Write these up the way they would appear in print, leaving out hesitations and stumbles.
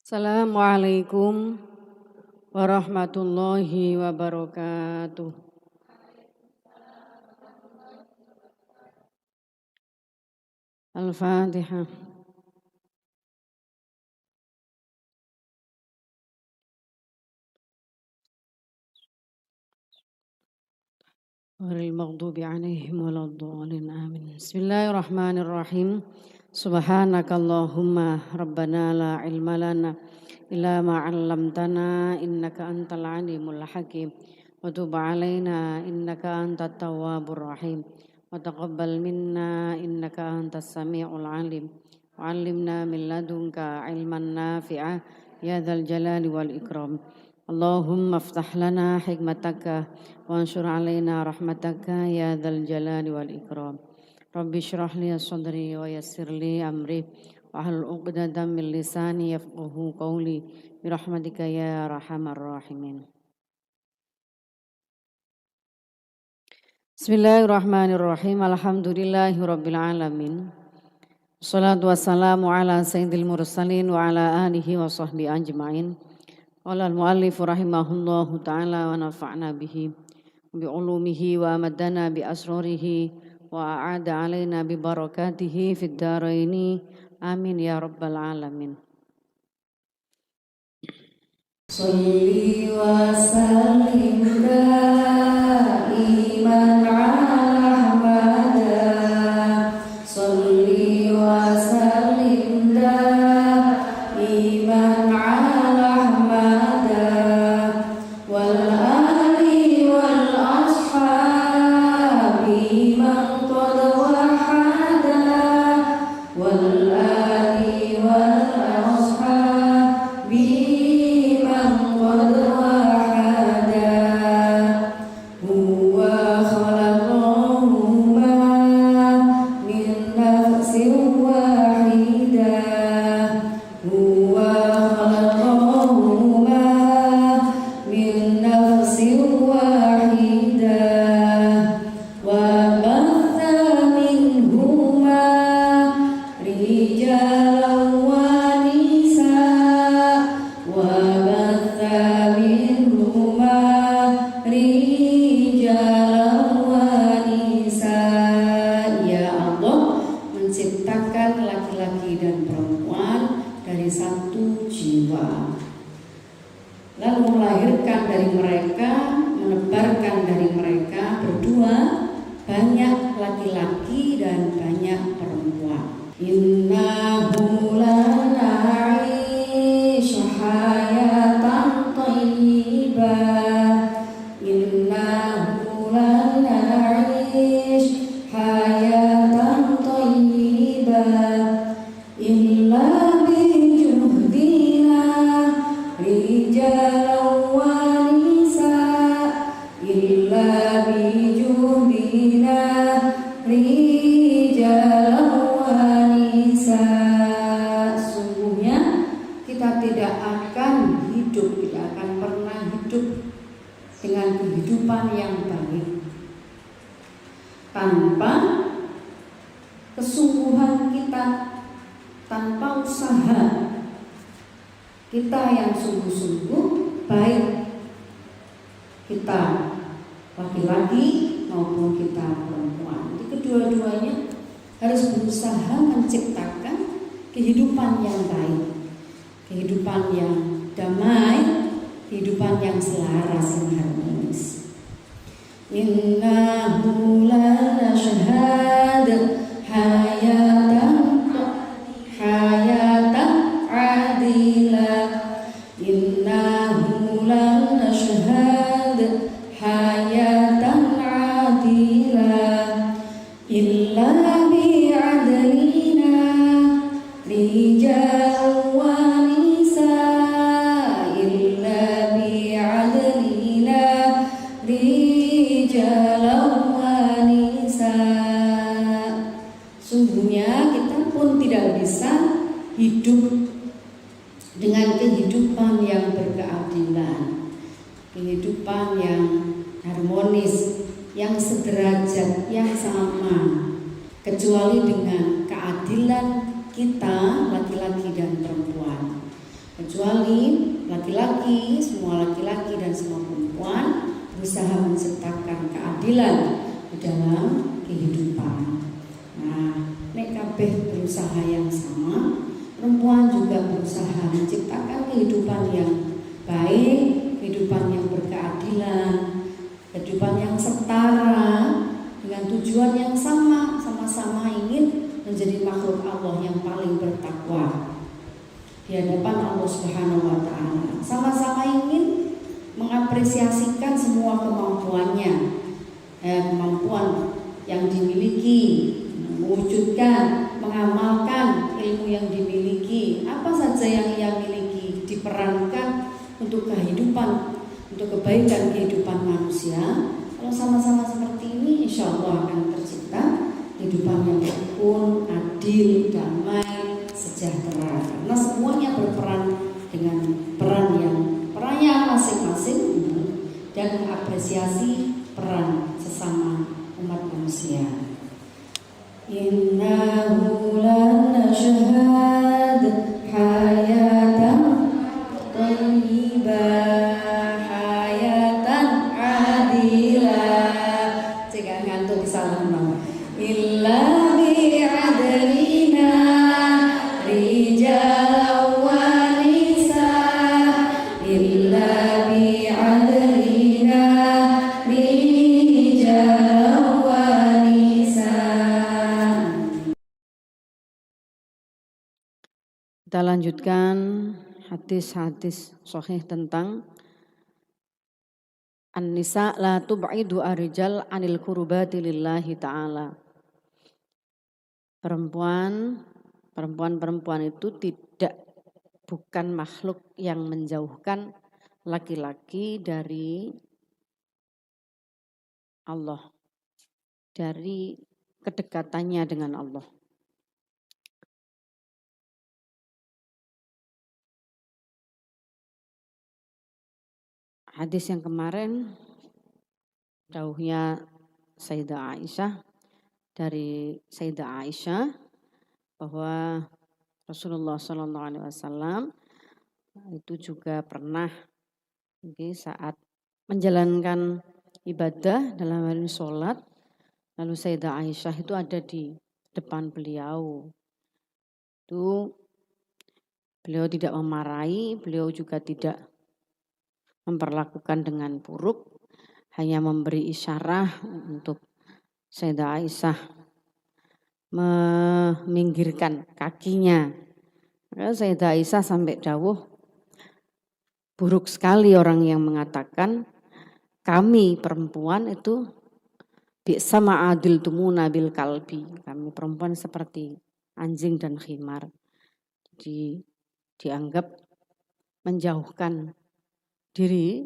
Assalamualaikum warahmatullahi wabarakatuh. Al-Fatihah. Ghairil maghdubi alaihim waladdallin. Amin. Bismillahirrahmanirrahim. Subhanakallahumma rabbana la ilma lana illa ma 'allamtana innaka antal alimul hakim. Wa tub 'alaina innaka antat tawwabur rahim. Wa taqabbal minna innaka antas samiul alim. Wa 'allimna min ladunka ilman nafi'a ya dzal jalali wal ikram. Allahumma aftah lana hikmataka wa anshur 'alaina rahmataka ya dzal jalali wal ikram. Rabbi syrah li sadri wa yassir li amri wa hlul 'uqdatam min lisani yafqahu qawli bi rahmatika ya arhamar rahimin. Bismillahirrahmanirrahim. Alhamdulillahi rabbil alamin. Wassalatu wassalamu ala sayyidil mursalin wa ala alihi wa sahbihi ajma'in. Qala al-muallif rahimahullahu ta'ala wa nafa'na bihi bi ulumihi wa amadana bi asrarihi wa a'ada alaina bi barakatihi fid dharaini amin ya rabbal alamin. Shalli wa sallim daiman ala ahmada. Shalli wa sallim daiman ala ahmada wal ali wal ashabi man qad wahada wal ali wal ashabi kecuali laki-laki, semua laki-laki dan semua perempuan berusaha menciptakan keadilan di dalam kehidupan. Nah, nek kabeh berusaha yang sama, perempuan juga berusaha menciptakan kehidupan yang baik, kehidupan yang berkeadilan, kehidupan yang setara, dengan tujuan yang sama, sama-sama ingin menjadi makhluk Allah yang paling bertakwa di hadapan Allah Subhanahu wa Ta'ala. Sama-sama ingin mengapresiasikan semua kemampuannya, kemampuan yang dimiliki, mewujudkan, mengamalkan ilmu yang dimiliki, apa saja yang ia miliki diperankan untuk kehidupan, untuk kebaikan kehidupan manusia. Kalau sama-sama seperti ini, insya Allah akan tercipta kehidupan yang rukun, adil, damai, sejahtera. Karena semuanya berperan dengan perannya masing-masing dan mengapresiasi peran sesama umat manusia. Innahu lan nashhad hayatan thayyibah hayatan adilah. Jangan ngantuk salah nama. Illa bi'adlina rijal wa nisa illa bi'adlina rijal wa nisa. Kita lanjutkan hadis-hadis sahih tentang An-nisa la tub'idu ar-rijal anil qurbati lillahi ta'ala. Perempuan itu bukan makhluk yang menjauhkan laki-laki dari Allah, dari kedekatannya dengan Allah. Hadis yang kemarin dawuhnya Sayyidah Aisyah, dari Sayyidah Aisyah bahwa Rasulullah SAW itu juga pernah saat menjalankan ibadah dalam hal ini sholat, lalu Sayyidah Aisyah itu ada di depan beliau. Itu beliau tidak memarahi, beliau juga tidak memperlakukan dengan buruk, hanya memberi isyarat untuk Sayyidah Aisyah meminggirkan kakinya. Maka Sayyidah Aisyah sampai dawuh, buruk sekali orang yang mengatakan kami perempuan itu bi'sa ma'adil tumuna bil kalbi. Kami perempuan seperti anjing dan khimar. Jadi dianggap menjauhkan diri,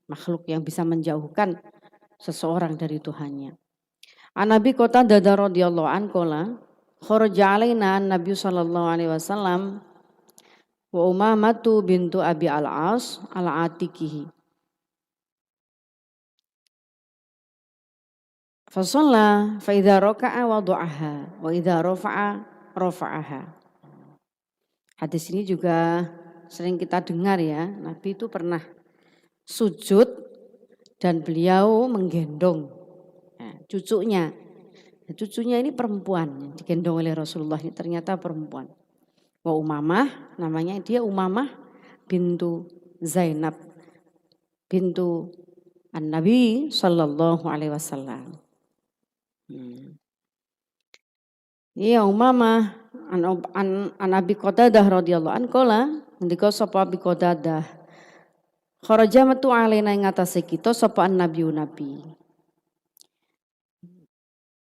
makhluk yang bisa menjauhkan seseorang dari Tuhannya. An-Nabi Qatadah radhiyallahu anhu qala kharaja alaina an-nabiy sallallahu alaihi wasallam wa Umamatu bintu Abi al-As al-Atikihi. Fa shalla fa idza raka'a wada'aha wa idza rafa'a rafa'aha. Hadis ini juga sering kita dengar ya, Nabi itu pernah sujud dan beliau menggendong cucunya. Cucunya ini perempuan yang digendong oleh Rasulullah, ini ternyata perempuan. Wa Umamah, namanya dia Umamah bintu Zainab bintu An-Nabi sallallahu alaihi wasallam. Iya Umamah an Abi Qatadah radhiyallahu anhu qala ndika sapa Abi Qatadah kharaja metu alaina ing atase kita sapa nabi.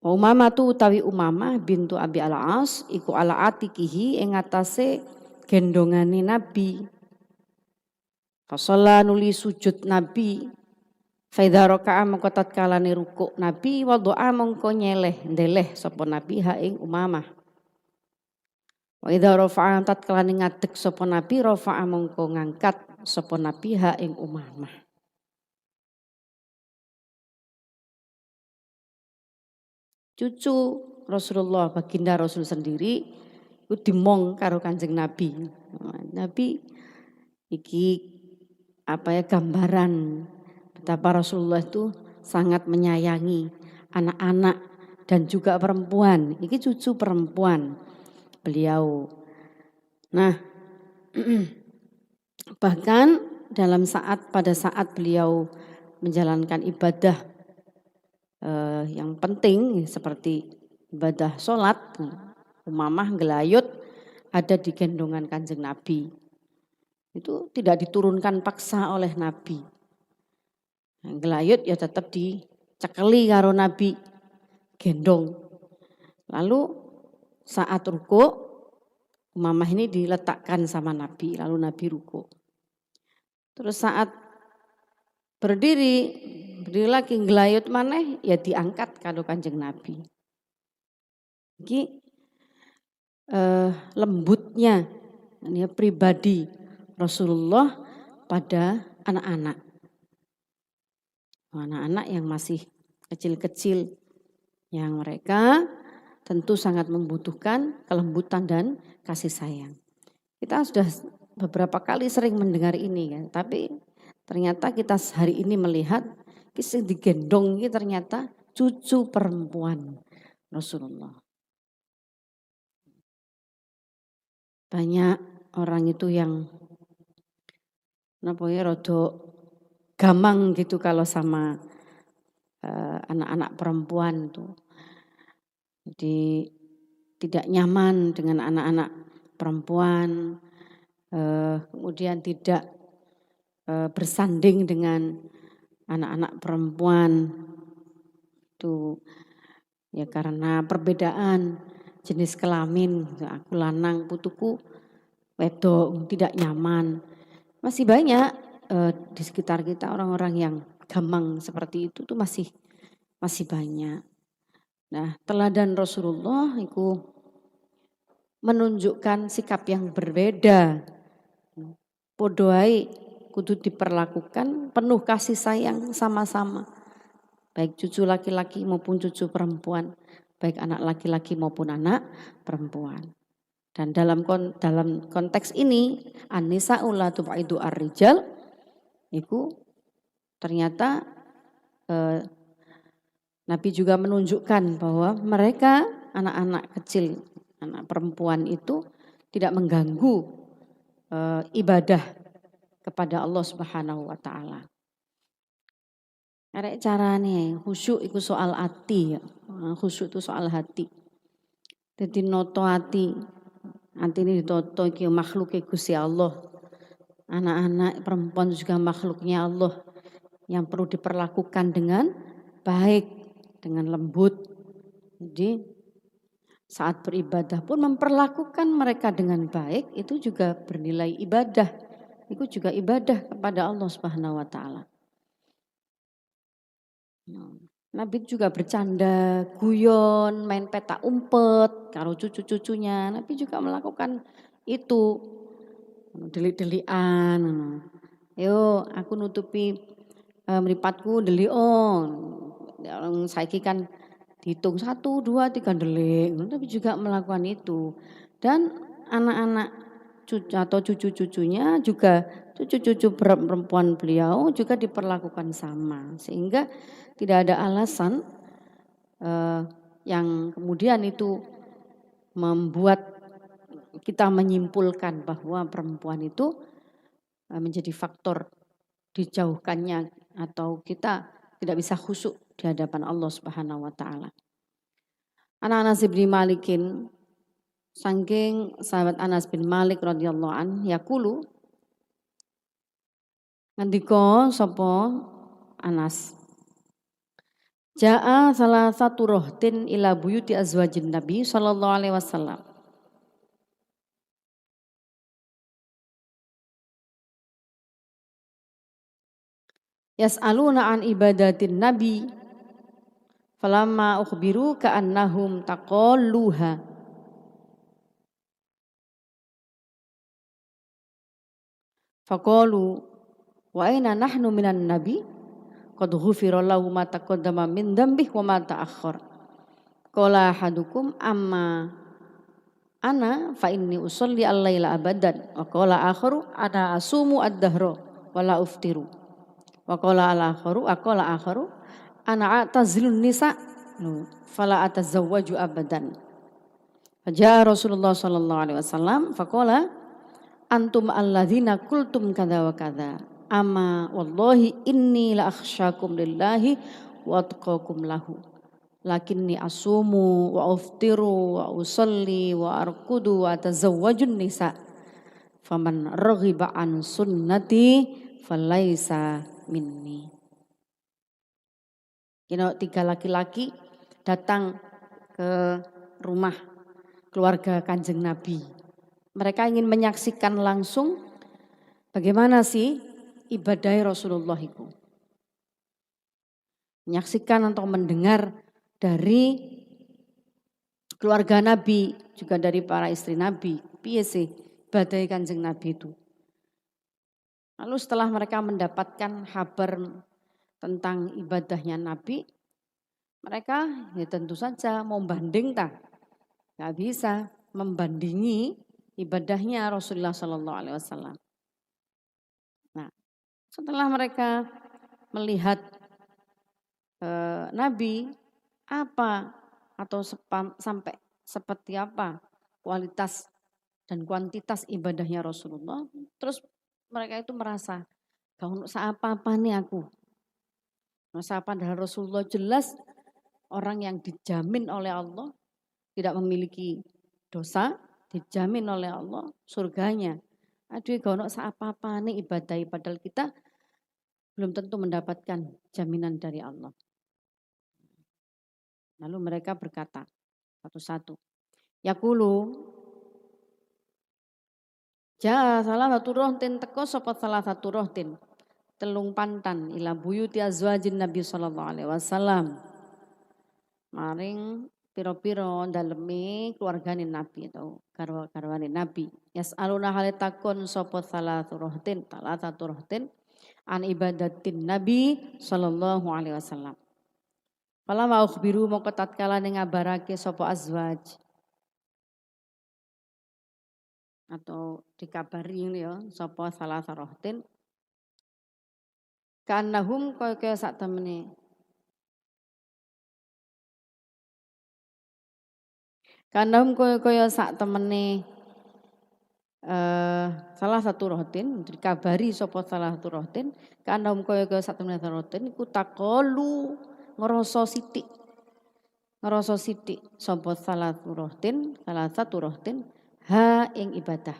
Umamah tu utawi Umamah bintu Abi al-As iku ala atikihi ing atase gendongane Nabi. Fasalla nuli sujud Nabi. Faidha raka'a mongko tatkalane rukuk Nabi wa doa mongko ndeleh sapa Nabi ha ing Umamah. Wa idza rafa'a tatkalane ngadeg sapa Nabi rafa'a mongko ngangkat sapa Nabi ha ing Umamah. Cucu Rasulullah, baginda Rasul sendiri itu dimong karo Kanjeng Nabi. Nabi Iki gambaran betapa Rasulullah itu sangat menyayangi anak-anak dan juga perempuan. Iki cucu perempuan beliau. Nah, bahkan pada saat beliau menjalankan ibadah yang penting seperti ibadah sholat, Umamah gelayut ada di gendongan Kanjeng Nabi. Itu tidak diturunkan paksa oleh Nabi. Gelayut ya tetap dicekeli karo Nabi, gendong. Lalu saat ruku, Umamah ini diletakkan sama Nabi, lalu Nabi ruku. Terus saat berdiri lagi gelayut maneh ya diangkat karo Kanjeng Nabi. Iki lembutnya ini pribadi Rasulullah pada anak-anak. Anak-anak yang masih kecil-kecil yang mereka tentu sangat membutuhkan kelembutan dan kasih sayang. Kita sudah beberapa kali sering mendengar ini kan, tapi ternyata kita hari ini melihat kisah digendong ini ternyata cucu perempuan Rasulullah. Banyak orang itu yang rada gamang gitu kalau sama anak-anak perempuan tuh. Jadi tidak nyaman dengan anak-anak perempuan, kemudian tidak bersanding dengan anak-anak perempuan itu ya karena perbedaan jenis kelamin, aku lanang, putuku wedok, tidak nyaman. Masih banyak di sekitar kita orang-orang yang gamang seperti itu tuh masih banyak. Nah, teladan Rasulullah itu menunjukkan sikap yang berbeda. Podo ae kudu diperlakukan penuh kasih sayang sama-sama. Baik cucu laki-laki maupun cucu perempuan, baik anak laki-laki maupun anak perempuan. Dan dalam konteks ini an-nisa'u la tub'idu ar-rijal itu ternyata Nabi juga menunjukkan bahwa mereka anak-anak kecil, anak perempuan itu tidak mengganggu ibadah kepada Allah Subhanahu wa taala. Arek carane khusyuk itu soal hati ya. Khusyuk itu soal hati. Jadi noto hati. Antine ditoto iki makhluke Gusti Allah. Anak-anak perempuan juga makhluknya Allah yang perlu diperlakukan dengan baik, dengan lembut. Jadi saat beribadah pun memperlakukan mereka dengan baik itu juga bernilai ibadah. Itu juga ibadah kepada Allah Subhanahu wa taala. Nabi juga bercanda, guyon, main petak umpet karo cucu-cucunya. Nabi juga melakukan itu. Delik-delikan. Yo, aku nutupi mripatku delik saiki kan dihitung 1, 2, 3 delik. Nabi juga melakukan itu. Dan anak-anak atau cucu-cucunya juga cucu-cucu perempuan beliau juga diperlakukan sama. Sehingga tidak ada alasan yang kemudian itu membuat kita menyimpulkan bahwa perempuan itu menjadi faktor dijauhkannya atau kita tidak bisa khusyuk di hadapan Allah Subhanahu wa taala. Anas bin Malikin saking sahabat Anas bin Malik radhiyallahu an yaqulu ngendika sapa Anas Ja'a salah satu rohtin ila buyuti azwajin Nabi sallallahu alaihi wasallam. Yas'aluna an ibadatin Nabi falamma ukhbiru ka'annahum taqalluha. Faqalu wa aina nahnu minan nabi qad ghufira lahu ma taqaddama min dzambihi wa ma ta'akhkhar. Qala ahadukum amma ana fa inni usolli al-laila abadan wa qala akharu ana asumu ad-dahra wala uftiru wa qala akharu ana atazilun nisa fala atazawwaju abadan. Faja'a Rasulullah sallallahu alaihi wasallam faqala antum alladzina qultum kadza wa kadza amma wallahi inni la akhsyakum lillahi wa atqakum lahu lakinni asumu wa uftiru wa usalli wa arkudu wa tazawwajun nisa faman raghiba an sunnati falaisa minni. Tiga laki-laki datang ke rumah keluarga Kanjeng Nabi. Mereka ingin menyaksikan langsung bagaimana sih ibadah Rasulullah itu. Menyaksikan atau mendengar dari keluarga Nabi, juga dari para istri Nabi. Piye sih ibadah Kanjeng Nabi itu. Lalu setelah mereka mendapatkan kabar tentang ibadahnya Nabi, mereka ya tentu saja mau banding tak? Gak bisa membandingi ibadahnya Rasulullah Sallallahu Alaihi Wasallam. Nah, setelah mereka melihat Nabi apa atau sampai seperti apa kualitas dan kuantitas ibadahnya Rasulullah, terus mereka itu merasa gak untuk apa nih aku. Masa padahal Rasulullah jelas orang yang dijamin oleh Allah tidak memiliki dosa, dijamin oleh Allah surganya. Aduh gak untuk apa nih ibadah padahal kita belum tentu mendapatkan jaminan dari Allah. Lalu mereka berkata satu-satu. Yaqulu ja salah satu rohtin teko sapa salah satu rohtin telung pantan ila buyuti azwajin Nabi sallallahu alaihi wasallam. Maring piro-piro dalemi keluargane Nabi atau garwane Nabi. Yas'aluna halitakun sapa salah satu rohtin an ibadatin Nabi sallallahu alaihi wasallam. Fala ma ukhbiru mongko tatkala ning ngabarake sapa azwaj atau dikabari ini ya sapa salah sarohtin kanahum kaya sak temene kanahum kaya sak temene salah satu rohtin dikabari sapa salah satu rohtin kanahum kaya sak temene rohtin iku taqalu ngerasa sithik sapa salah satu rohtin ha ing ibadah.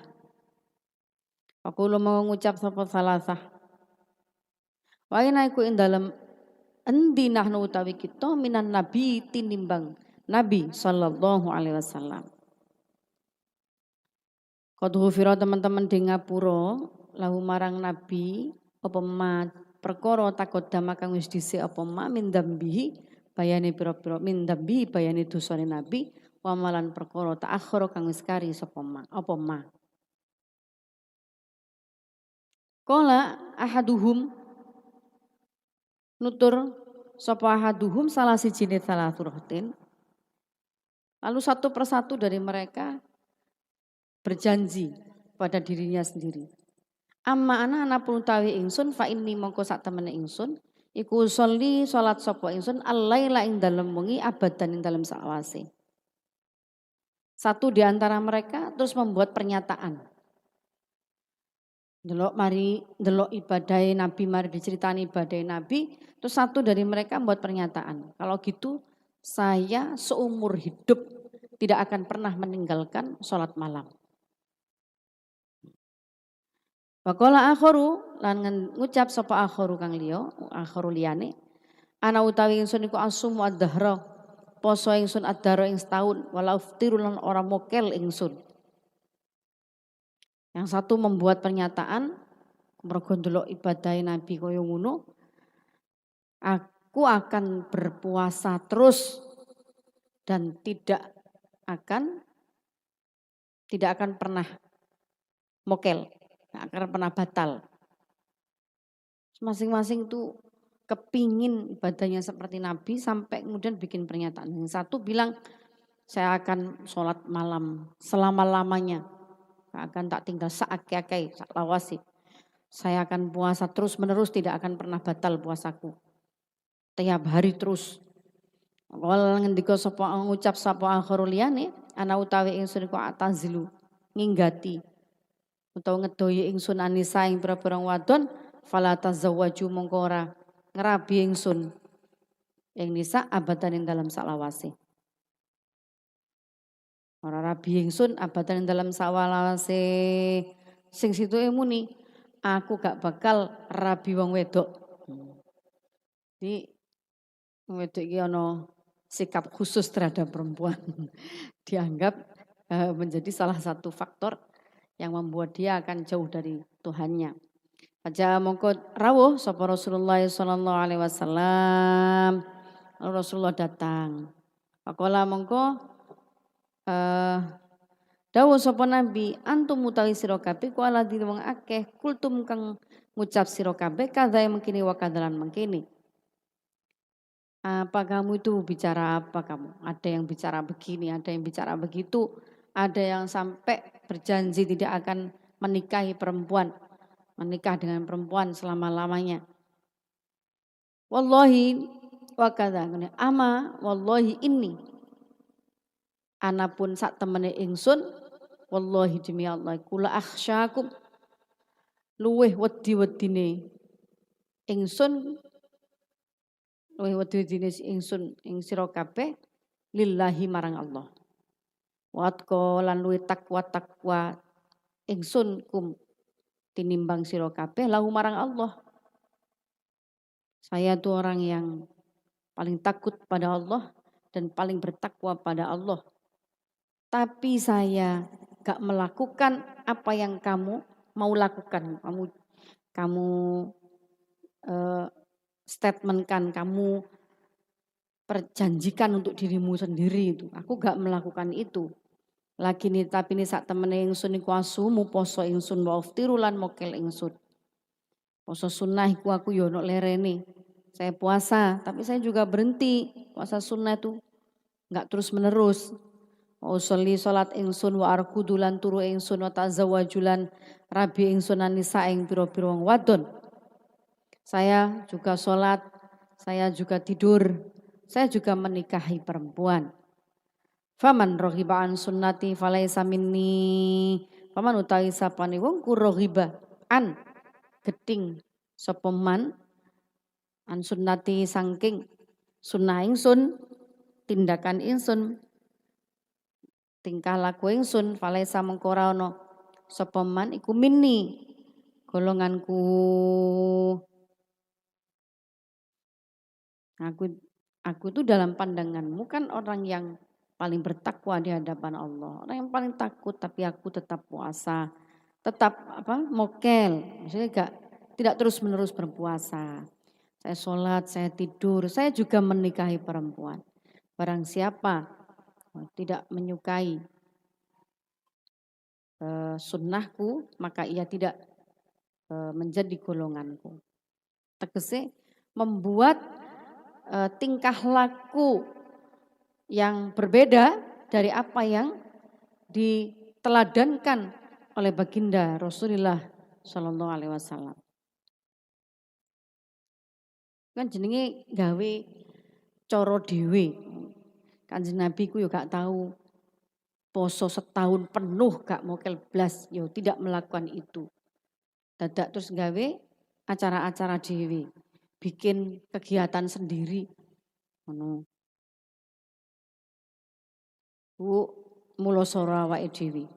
Aku lu mau ngucap sapa salasah. Wa ina iku ing dalem endi nahnu utawi kita minan nabi tinimbang Nabi sallallahu alaihi wasallam. Qad ghufira teman-teman di ngapura lahu marang Nabi apa ma perkara takodama kang wis dhisik apa ma min dambihi bayane pira-pira min dambihi bayane dosane Nabi wa malan perkara ta'akhkhara kang wis kari sapa ma apa ma. Qala ahaduhum nutur sapa ahaduhum salah sijine salah rohtin. Lalu satu persatu dari mereka berjanji pada dirinya sendiri. Amma anak pun tawi ingsun fa inni mongko sak temene ingsun iku sholli salat sapa ingsun al-laila ing dalem wengi abadan ing dalem sawase. Satu di antara mereka terus membuat pernyataan. Delok ibadah Nabi, mari diceritani ibadah Nabi, terus satu dari mereka membuat pernyataan. Kalau gitu saya seumur hidup tidak akan pernah meninggalkan sholat malam. Waqala akharu lan ngucap sapa akharu kang liya, akharu liyane. Ana utawi ingsun iku asum ad-dahra. Poso ingsun ad-dahra ing setahun, wala uftiru lan ora mokel ingsun. Yang satu membuat pernyataan, mergo ndelok ibadah Nabi kaya ngono, aku akan berpuasa terus dan tidak akan pernah mokel, tidak akan pernah batal. Masing-masing itu kepingin ibadahnya seperti Nabi sampai kemudian bikin pernyataan. Yang satu bilang, saya akan sholat malam selama-lamanya. Akan tak tinggal saake-ake, sak lawasi. Saya akan puasa terus menerus, tidak akan pernah batal puasaku. Tiap hari terus. Wal ngendika sapa ngucap sapa akhirul liyane ana utawi ingsun iku atazilu nginggati utawa ngedoyo ingsun anisa ing pira-pira wadon fala tazawwaju mongko ora ngrabi ingsun ing nisa abadan ing dalam salawase. Ora rabi ingsun abadan ing dalam salawase sing situke muni aku gak bakal rabi wong wedok. Jadi wong wedok iki ana sikap khusus terhadap perempuan. Dianggap menjadi salah satu faktor yang membuat dia akan jauh dari Tuhannya. Aja mongko rawuh sapa Rasulullah sallallahu alaihi wasallam. Lalu Rasulullah datang. Faqala mongko dawuh sapa Nabi antum utawi sira kabeh ku ala diri wong akeh kultum kang ngucap sira kabeh kadhae mengkini wa kadhalan mengkini. Apa kamu itu bicara apa kamu? Ada yang bicara begini, ada yang bicara begitu, ada yang sampai berjanji tidak akan menikahi perempuan, menikah dengan perempuan selama-lamanya. Wallahi wa kadza ama wallahi inni anapun sak temene ingsun wallahi demi Allah kula akhsyakum luweh wedi-wedine ingsun luweh wedi-wedine ingsun ing sira kabeh lillahi marang Allah. Watko lan luwih takwa ingsun kum tinimbang sira kabeh lahu marang Allah. Saya tuh orang yang paling takut pada Allah dan paling bertakwa pada Allah. Tapi saya gak melakukan apa yang kamu mau lakukan. Kamu statementkan, kamu perjanjikan untuk dirimu sendiri itu. Aku gak melakukan itu. Lagi nih tapi nih saat temene ingsun iku asumu poso ingsun wa uftiru lan mokel ingsun. Poso sunnah iku aku yo ono lerene. Saya puasa, tapi saya juga berhenti. Puasa sunnah itu enggak terus menerus. Usolli salat ingsun wa arkudulan turu ingsun wa tazawajulan rabi ingsun anisa ing pira-pira wong wadon. Saya juga salat, saya juga tidur, saya juga menikahi perempuan. Faman raghiba an sunnati falaisa minni. Faman utawi sapane wong ku raghiba an geding sapa man an sunnati sangking sunnah ingsun, tindakan ingsun, tingkah laku ingsun, falaisa mengko ora ana sapa man iku minni golonganku. Aku itu dalam pandanganmu kan orang yang paling bertakwa di hadapan Allah. Orang yang paling takut tapi aku tetap puasa. Tetap mokel. Maksudnya tidak terus-menerus berpuasa. Saya sholat, saya tidur, saya juga menikahi perempuan. Barang siapa tidak menyukai sunnahku, maka ia tidak menjadi golonganku. Tegese membuat tingkah laku yang berbeda dari apa yang diteladankan oleh baginda Rasulullah Shallallahu Alaihi Wasallam. Kan jenenge gawe coro dewe. Kanjeng Nabi ku yo gak tahu poso setahun penuh gak mokel blas, yo tidak melakukan itu. Dadak terus gawe acara-acara dewe, bikin kegiatan sendiri. Ngono. Bu mulo sora awake dhewe.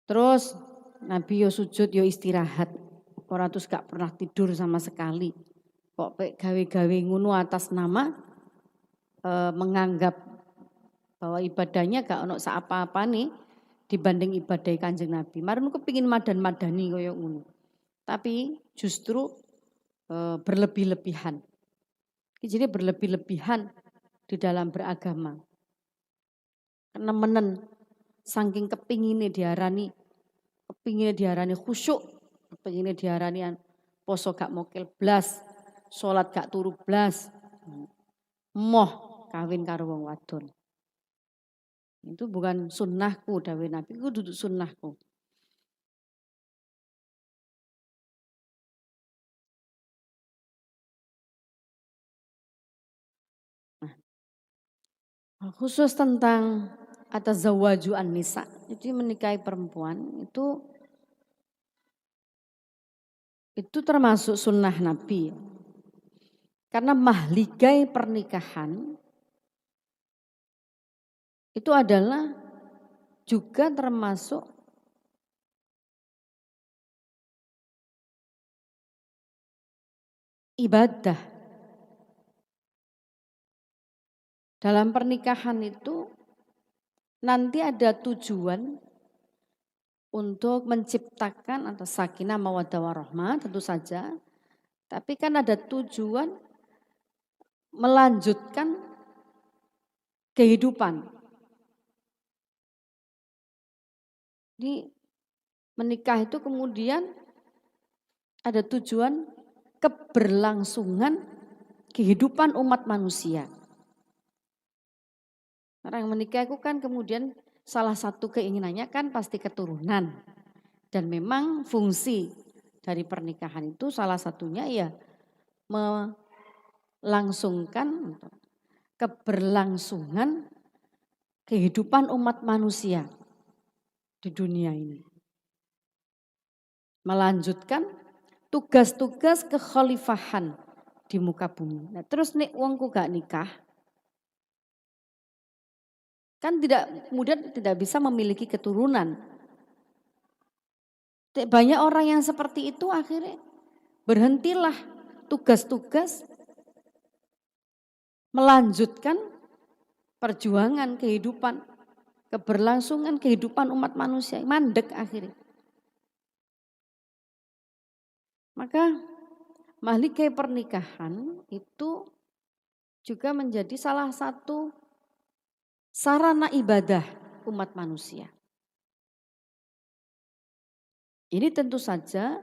Terus Nabi yo sujud yo istirahat. Ora terus gak pernah tidur sama sekali. Kok gawe-gawe ngono atas nama menganggap bahwa ibadahnya gak ono apa-apa nih dibanding ibadah Kanjeng Nabi. Marun kepingin madan-madani koyo ngono. Tapi justru berlebih-lebihan. Jadi berlebih-lebihan di dalam beragama. Kenemenen saking kepingine diarani khusyuk, kepingine diarani poso gak mokel blas, salat gak turu blas. Moh kawin karo wong wadon. Itu bukan sunnahku, dawuh Nabi, itu duduk sunnahku. Nah, khusus tentang atas zawaju an-nisa, jadi menikahi perempuan itu termasuk sunnah Nabi. Karena mahligai pernikahan itu adalah juga termasuk ibadah. Dalam pernikahan itu nanti ada tujuan untuk menciptakan atau sakinah mawaddah warahmah tentu saja. Tapi kan ada tujuan melanjutkan kehidupan. Jadi menikah itu kemudian ada tujuan keberlangsungan kehidupan umat manusia. Orang menikah itu kan kemudian salah satu keinginannya kan pasti keturunan. Dan memang fungsi dari pernikahan itu salah satunya ya melangsungkan keberlangsungan kehidupan umat manusia di dunia ini. Melanjutkan tugas-tugas kekhalifahan di muka bumi. Nah, terus nek wongku gak nikah, kan kemudian tidak bisa memiliki keturunan. Banyak orang yang seperti itu akhirnya berhentilah tugas-tugas melanjutkan perjuangan kehidupan, keberlangsungan kehidupan umat manusia, mandek akhirnya. Maka mahligai pernikahan itu juga menjadi salah satu sarana ibadah umat manusia. Ini tentu saja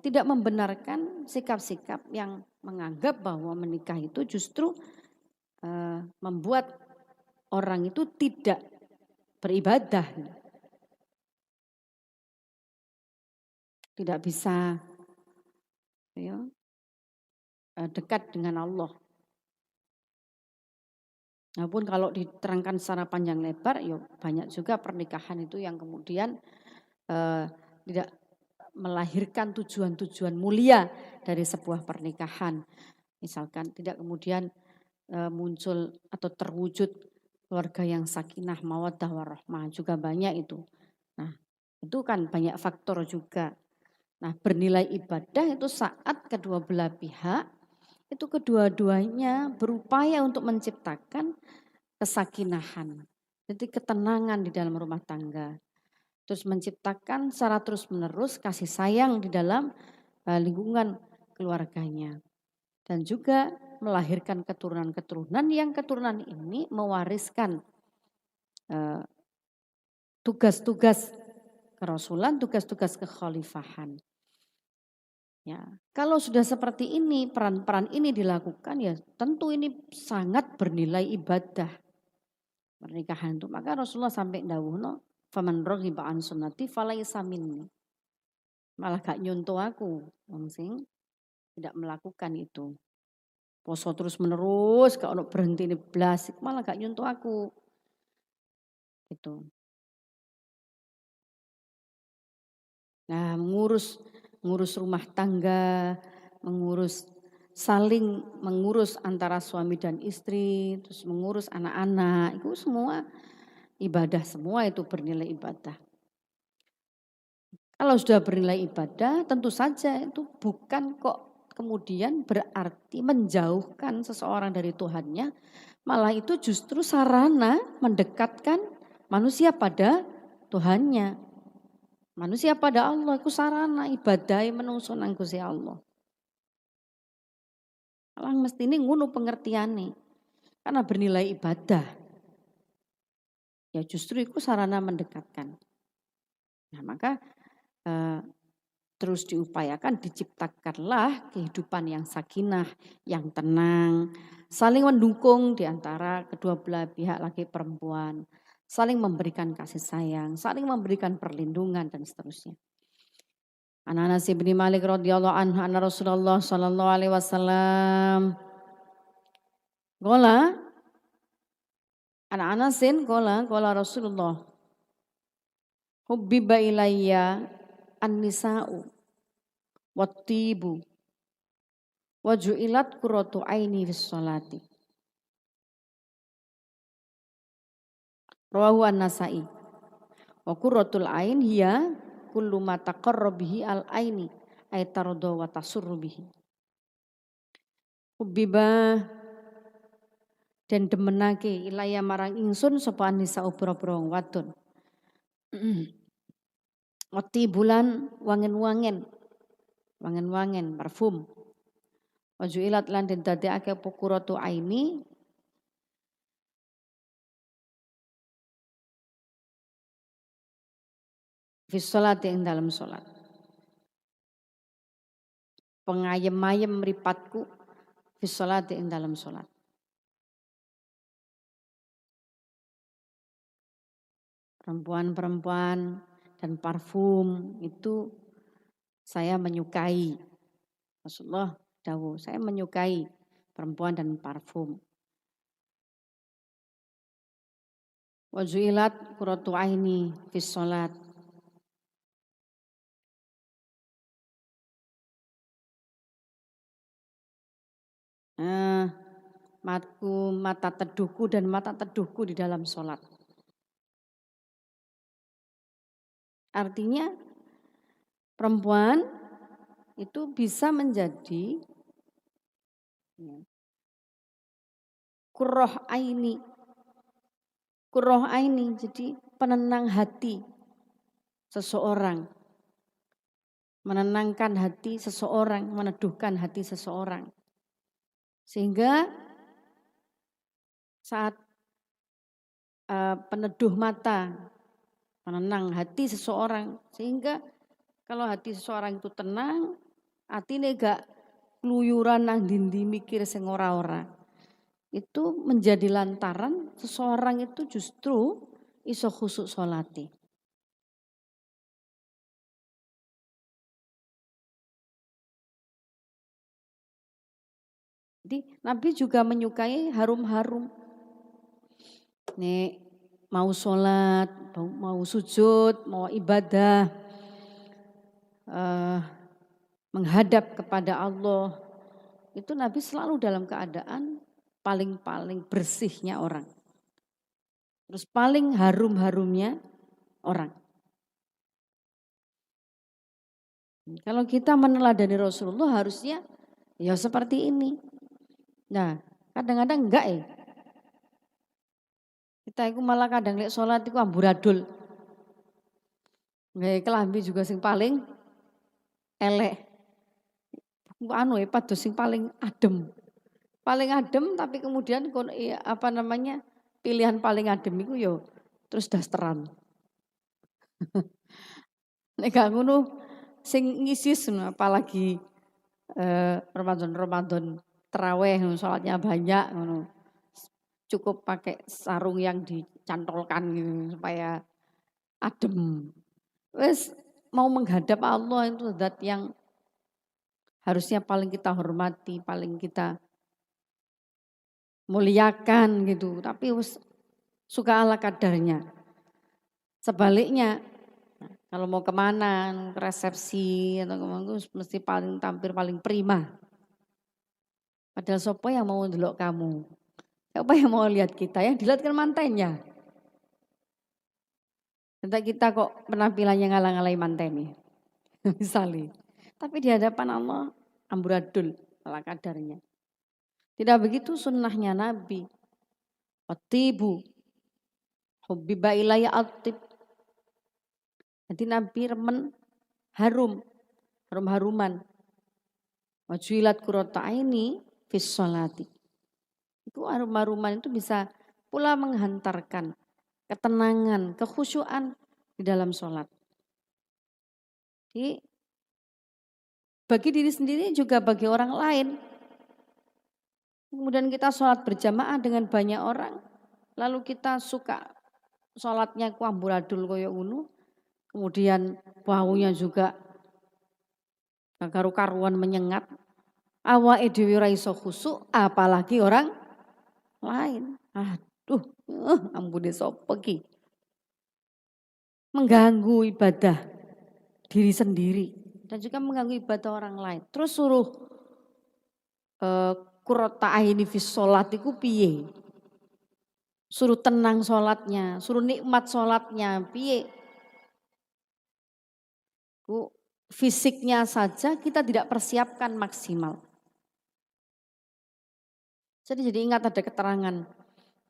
tidak membenarkan sikap-sikap yang menganggap bahwa menikah itu justru membuat orang itu tidak beribadah. Tidak bisa dekat dengan Allah. Walaupun kalau diterangkan secara panjang lebar, ya banyak juga pernikahan itu yang kemudian tidak melahirkan tujuan-tujuan mulia dari sebuah pernikahan. Misalkan tidak kemudian muncul atau terwujud keluarga yang sakinah, mawaddah, warahmah, juga banyak itu. Nah, itu kan banyak faktor juga. Nah, bernilai ibadah itu saat kedua belah pihak itu kedua-duanya berupaya untuk menciptakan kesakinahan. Jadi ketenangan di dalam rumah tangga. Terus menciptakan secara terus-menerus kasih sayang di dalam lingkungan keluarganya. Dan juga melahirkan keturunan-keturunan yang keturunan ini mewariskan tugas-tugas kerasulan, tugas-tugas kekhalifahan. Ya, kalau sudah seperti ini, peran-peran ini dilakukan ya tentu ini sangat bernilai ibadah. Pernikahan itu, maka Rasulullah sampai dawuhno, faman raghiba an sunnati falaisa minni. Malah gak nyuntuh aku, wong sing tidak melakukan itu. Poso terus menerus, gak ono berhenti ini blas, malah gak nyuntuh aku. Itu. Nah, mengurus rumah tangga, saling mengurus antara suami dan istri, terus mengurus anak-anak, itu semua ibadah, semua itu bernilai ibadah. Kalau sudah bernilai ibadah, tentu saja itu bukan kok kemudian berarti menjauhkan seseorang dari Tuhannya, malah itu justru sarana mendekatkan manusia pada Tuhannya. Manusia pada Allah, itu sarana ibadah menungso nang Gusti Allah. Lang mesti ini ngono pengertiane. Karena bernilai ibadah. Ya justru itu sarana mendekatkan. Nah maka terus diupayakan, diciptakanlah kehidupan yang sakinah, yang tenang, saling mendukung di antara kedua belah pihak laki perempuan, saling memberikan kasih sayang, saling memberikan perlindungan dan seterusnya. An Anas bin Malik radhiyallahu anhu anna Rasulullah sallallahu alaihi wasallam qala an Anasin qala Rasulullah hubbiba ilayya an-nisa'u wat-tibu wa ju'ilat qurratu aini fis sholati. Rawahu an-Nasa'i. Wa qurratul ain hiya kullu ma taqarraba bihi al-aini ay tarda wa tasurru bihi. Hubbiba dan demenake ilaya marang ingsun sapa nisa ubra-ubra wadon. Wati bulan wangen-wangen parfum. Wajuilat lan den dadekake apa qurratu aini fi sholati ing dalam salat. Pengayem-ayem mripatku fi sholati ing dalam salat. Perempuan-perempuan dan parfum itu saya menyukai. Rasulullah dawuh, saya menyukai perempuan dan parfum. Wajuilat qurratu aini fi sholat. Mata teduhku dan mata teduhku di dalam sholat. Artinya perempuan itu bisa menjadi qurrah aini. Qurrah aini jadi penenang hati seseorang. Menenangkan hati seseorang, meneduhkan hati seseorang. Sehingga saat peneduh mata, menenang hati seseorang. Sehingga kalau hati seseorang itu tenang, atine gak keluyuran nang dindi mikir sing ora-ora. Itu menjadi lantaran seseorang itu justru iso khusuk sholati. Jadi Nabi juga menyukai harum-harum. Nek mau sholat, mau sujud, mau ibadah, menghadap kepada Allah, itu Nabi selalu dalam keadaan paling-paling bersihnya orang. Terus paling harum-harumnya orang. Kalau kita meneladani Rasulullah harusnya ya seperti ini. Nah, kadang-kadang enggak ya. Kita itu malah kadang lek sholat itu amburadul. Nggak kelambi juga sing paling elek. Padus sing paling adem. Paling adem tapi kemudian pilihan paling adem itu yo terus dasteran. Nek gak ngono sing ngisis apalagi Ramadan taraweh sholatnya banyak ngono. Cukup pakai sarung yang dicantolkan gitu, supaya adem. Wes mau menghadap Allah itu zat yang harusnya paling kita hormati, paling kita muliakan gitu. Tapi suka ala kadarnya. Sebaliknya, kalau mau kemana, ke resepsi atau kemana, mesti tampil paling prima. Padahal siapa yang mau ndelok kamu? Siapa yang mau lihat kita? Yang dilihat kan mantennya. Entah kita kok penampilannya ngalang-alai mantennya. Misalnya. Tapi di hadapan Allah, amburadul ala kadarnya. Tidak begitu sunnahnya Nabi. At-tibu. Hubbiba ilayya at-tib. Jadi Nabi remen harum-haruman. Wajuilat qurratu aini fis sholati. Itu harum-haruman itu bisa pula menghantarkan ketenangan, kekhusyuan di dalam sholat. Jadi bagi diri sendiri juga bagi orang lain. Kemudian kita sholat berjamaah dengan banyak orang, lalu kita suka sholatnya ku amburadul koyo ngono, kemudian baunya juga karu-karuan menyengat, awake dhewe ora iso khusuk, apalagi orang lain. Aduh, ampune sapa ki? Mengganggu ibadah diri sendiri dan juga mengganggu ibadah orang lain. Terus suruh qurrata aini fi sholat iku piye? Suruh tenang sholatnya, suruh nikmat sholatnya, piye? Fisiknya saja kita tidak persiapkan maksimal. Jadi ingat ada keterangan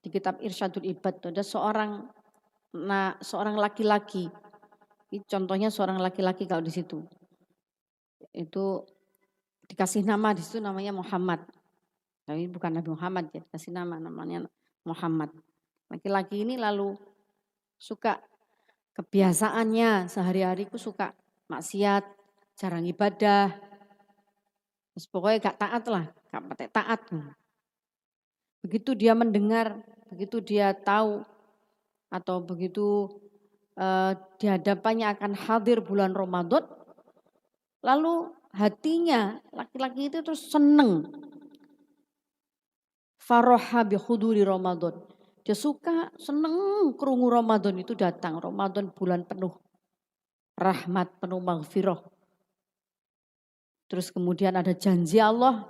di kitab Irsyadul Ibad, ada seorang laki-laki. Contohnya seorang laki-laki kalau di situ. Itu dikasih nama di situ namanya Muhammad. Tapi bukan Nabi Muhammad ya, dikasih namanya Muhammad. Laki-laki ini lalu suka kebiasaannya sehari-hari suka maksiat, jarang ibadah. Terus pokoknya gak taat lah, gak pakai taat. Begitu dia mendengar, begitu dia tahu atau begitu di hadapannya akan hadir bulan Ramadan, lalu hatinya laki-laki itu terus seneng. Faroha bi huduri Ramadan. Dia suka, seneng krungu Ramadan itu datang. Ramadan bulan penuh rahmat, penuh maghfirah. Terus kemudian ada janji Allah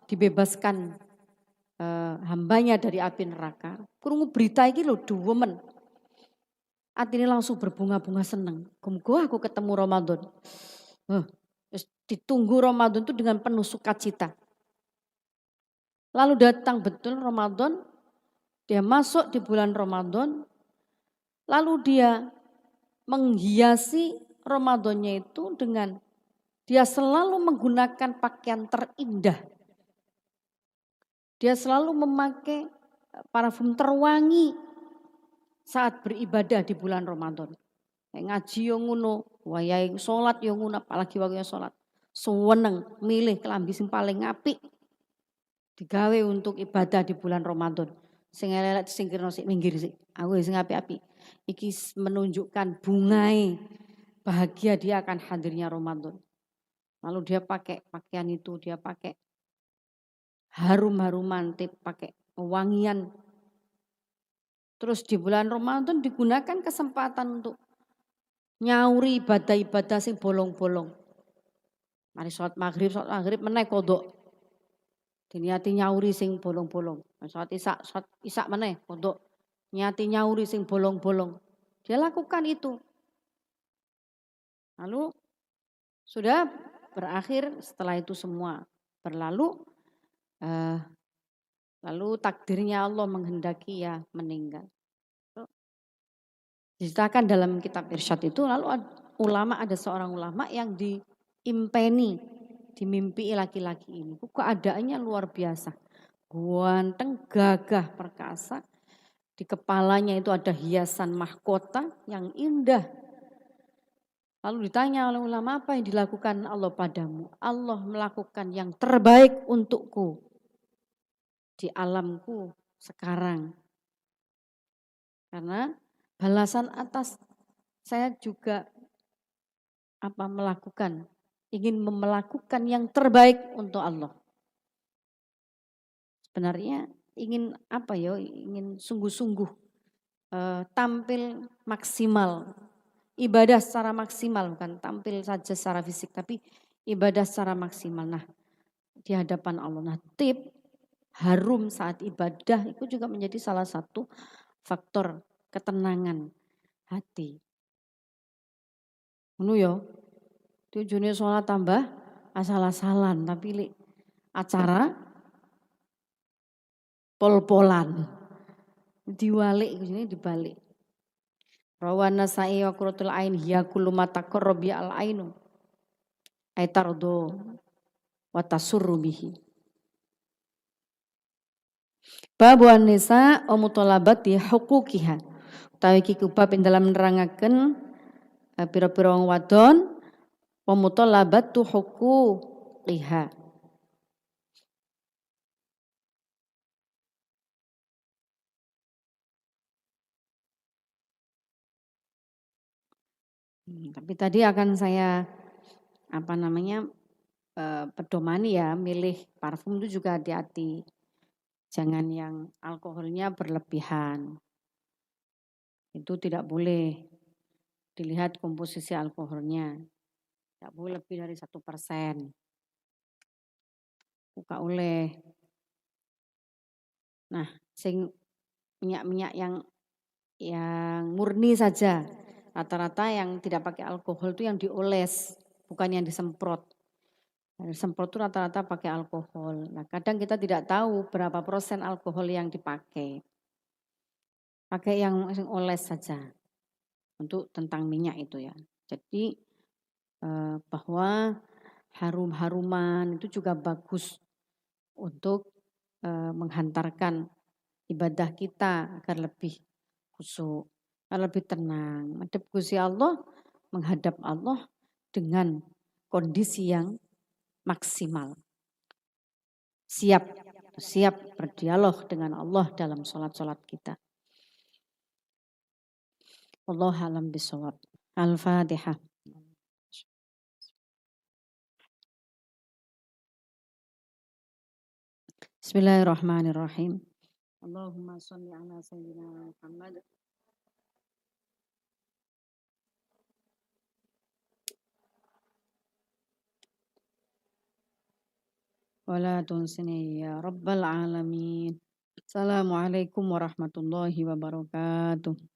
dibebaskan hambanya dari api neraka. Krungu berita ini loh, duwemen. Atine langsung berbunga-bunga seneng. Muga aku ketemu Ramadan. Ditunggu Ramadan itu dengan penuh sukacita. Lalu datang betul Ramadan, dia masuk di bulan Ramadan, lalu dia menghiasi Ramadannya itu dengan dia selalu menggunakan pakaian terindah. Dia selalu memakai parfum terwangi saat beribadah di bulan Ramadan. Ngaji yang ngono, wayahe salat yang ngono, apalagi waktu salat. Seneng milih kelambi sing paling apik digawe untuk ibadah di bulan Ramadan. Sing elek singkirno sik minggir sik. Aku sing apik-apik. Iki menunjukkan bungai bahagia dia akan hadirnya Ramadan. Lalu dia pakai pakaian itu, dia pakai harum-haruman, pakai wangian. Terus di bulan Ramadan digunakan kesempatan untuk nyauri ibadah-ibadah sing bolong-bolong. Mari sholat maghrib meneh kodok. Diniati nyauri sing bolong-bolong. Sholat isak meneh kodok. Niati nyauri sing bolong-bolong. Dia lakukan itu. Lalu sudah berakhir setelah itu semua berlalu. Lalu takdirnya Allah menghendaki ya meninggal. Diceritakan dalam kitab Irsyad itu lalu ada seorang ulama yang dimimpi laki-laki ini. Keadaannya luar biasa. Ganteng, gagah, perkasa. Di kepalanya itu ada hiasan mahkota yang indah. Lalu ditanya oleh ulama, apa yang dilakukan Allah padamu? Allah melakukan yang terbaik untukku di alamku sekarang. Karena balasan atas saya juga ingin melakukan yang terbaik untuk Allah. Sebenarnya ingin ingin sungguh-sungguh tampil maksimal. Ibadah secara maksimal, bukan tampil saja secara fisik, tapi ibadah secara maksimal. Nah, di hadapan Allah. Nah, harum saat ibadah itu juga menjadi salah satu faktor ketenangan hati. Ngono ya. Tujuannya sholat tambah asal-asalan, tapi acara pol-polan. Dibalik. Rawan Nasai wa qurratul ain hiya kullu ma taqarrabi al ainu ay tardu wa tasurru bihi. Babu an-nisa wa mutalabati huquqiha. Utawi iki bab ing dalam nerangaken pira-pira wong wadon wa mutalabatu huquqiha. Tapi tadi akan saya pedomani ya, milih parfum itu juga hati-hati. Jangan yang alkoholnya berlebihan. Itu tidak boleh. Dilihat komposisi alkoholnya. Tidak boleh lebih dari 1%. Buka oleh. Nah, minyak-minyak yang murni saja. Rata-rata yang tidak pakai alkohol itu yang dioles, bukan yang disemprot. Yang disemprot itu rata-rata pakai alkohol. Nah, kadang kita tidak tahu berapa persen alkohol yang dipakai. Pakai yang oles saja. Untuk tentang minyak itu ya. Jadi bahwa harum-haruman itu juga bagus untuk menghantarkan ibadah kita agar lebih khusyuk, lebih tenang. Menghadap Gusti Allah, menghadap Allah dengan kondisi yang maksimal. Siap berdialog dengan Allah dalam sholat-sholat kita. Wallahu a'lam bishawab. Al-Fatihah. Bismillahirrahmanirrahim. Allahumma sholli ala sayyidina Muhammad. Wala tunsini ya rabbal alamin. Assalamualaikum warahmatullahi wabarakatuh.